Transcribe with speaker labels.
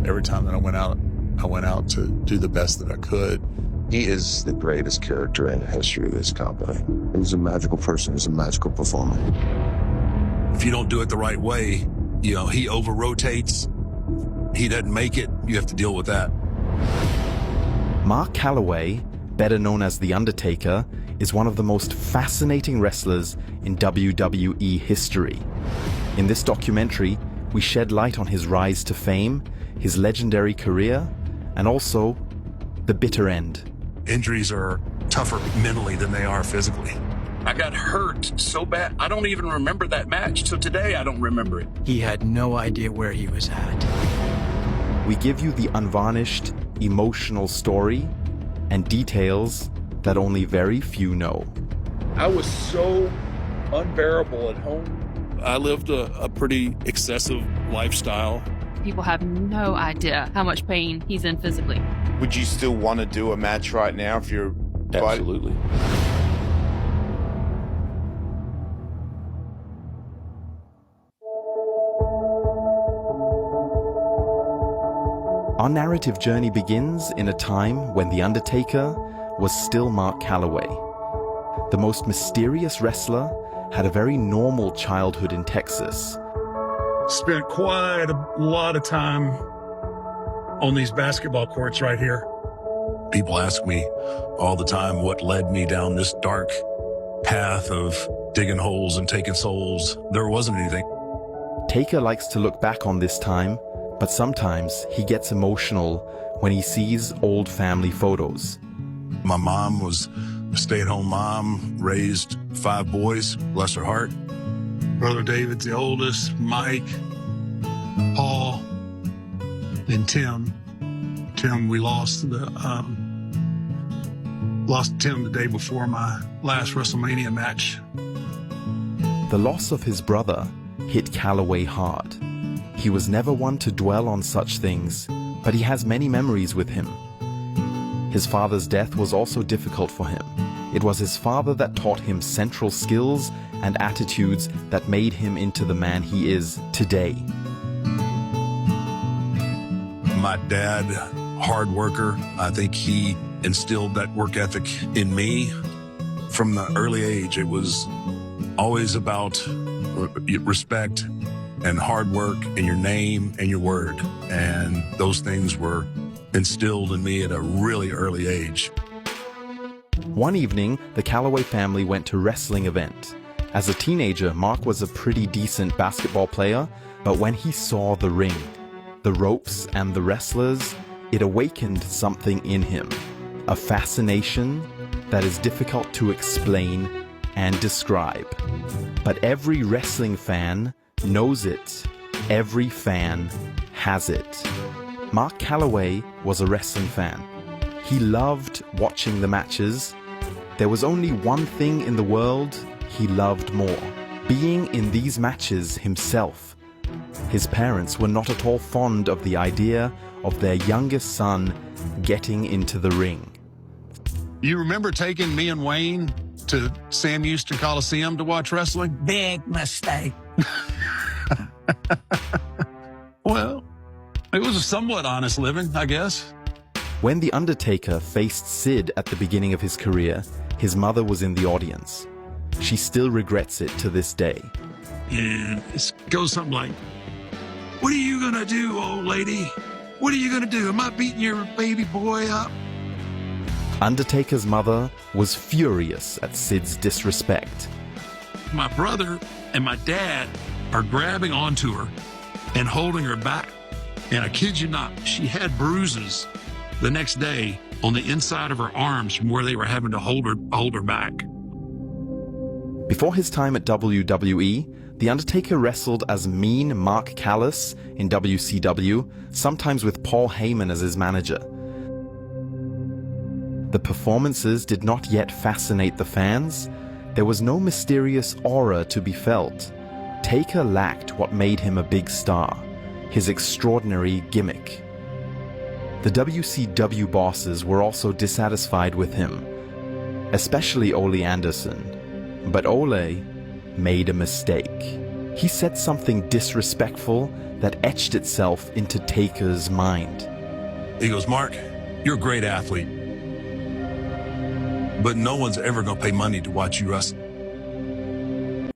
Speaker 1: Every time that I went out to do the best that I could.
Speaker 2: He is the greatest character in the history of this company. He's a magical person. He's a magical performer.
Speaker 3: If you don't do it the right way, he over-rotates. He doesn't make it. You have to deal with that.
Speaker 4: Mark Calloway, better known as The Undertaker, is one of the most fascinating wrestlers in WWE history. In this documentary, we shed light on his rise to fame, his legendary career, and also the bitter end.
Speaker 3: Injuries are tougher mentally than they are physically.
Speaker 5: I got hurt so bad, I don't even remember that match. Till today, I don't remember it.
Speaker 6: He had no idea where he was at.
Speaker 4: We give you the unvarnished, emotional story and details that only very few know.
Speaker 5: I was so unbearable at home.
Speaker 7: I lived a pretty excessive lifestyle.
Speaker 8: People have no idea how much pain he's in physically.
Speaker 9: Would you still want to do a match right now if you're...
Speaker 7: Absolutely.
Speaker 4: Our narrative journey begins in a time when The Undertaker was still Mark Calloway. The most mysterious wrestler had a very normal childhood in Texas.
Speaker 1: Spent quite a lot of time on these basketball courts right here.
Speaker 3: People ask me all the time what led me down this dark path of digging holes and taking souls. There wasn't anything.
Speaker 4: Taker likes to look back on this time, but sometimes he gets emotional when he sees old family photos.
Speaker 3: My mom was a stay-at-home mom, raised 5 boys, bless her heart.
Speaker 1: Brother David's the oldest, Mike, Paul, then Tim. Tim, we lost Tim the day before my last WrestleMania match.
Speaker 4: The loss of his brother hit Calloway hard. He was never one to dwell on such things, but he has many memories with him. His father's death was also difficult for him. It was his father that taught him central skills and attitudes that made him into the man he is today.
Speaker 3: My dad, hard worker, I think he instilled that work ethic in me from the early age. It was always about respect and hard work and your name and your word. And those things were instilled in me at a really early age.
Speaker 4: One evening, the Calloway family went to a wrestling event. As a teenager, Mark was a pretty decent basketball player, but when he saw the ring, the ropes and the wrestlers, it awakened something in him. A fascination that is difficult to explain and describe. But every wrestling fan knows it. Every fan has it. Mark Calloway was a wrestling fan. He loved watching the matches. There was only one thing in the world he loved more: being in these matches himself. His parents were not at all fond of the idea of their youngest son getting into the ring.
Speaker 1: You remember taking me and Wayne to Sam Houston Coliseum to watch wrestling?
Speaker 6: Big mistake.
Speaker 1: Well, it was a somewhat honest living, I guess.
Speaker 4: When The Undertaker faced Sid at the beginning of his career, his mother was in the audience. She still regrets it to this day.
Speaker 1: And it goes something like, "What are you gonna do, old lady? What are you gonna do? Am I beating your baby boy up?"
Speaker 4: Undertaker's mother was furious at Sid's disrespect.
Speaker 1: My brother and my dad are grabbing onto her and holding her back. And I kid you not, she had bruises the next day on the inside of her arms from where they were having to hold her back.
Speaker 4: Before his time at WWE, The Undertaker wrestled as Mean Mark Callis in WCW, sometimes with Paul Heyman as his manager. The performances did not yet fascinate the fans. There was no mysterious aura to be felt. Taker lacked what made him a big star: his extraordinary gimmick. The WCW bosses were also dissatisfied with him, especially Ole Anderson. But Ole made a mistake. He said something disrespectful that etched itself into Taker's mind.
Speaker 3: He goes, Mark, you're a great athlete, but no one's ever going to pay money to watch you wrestle.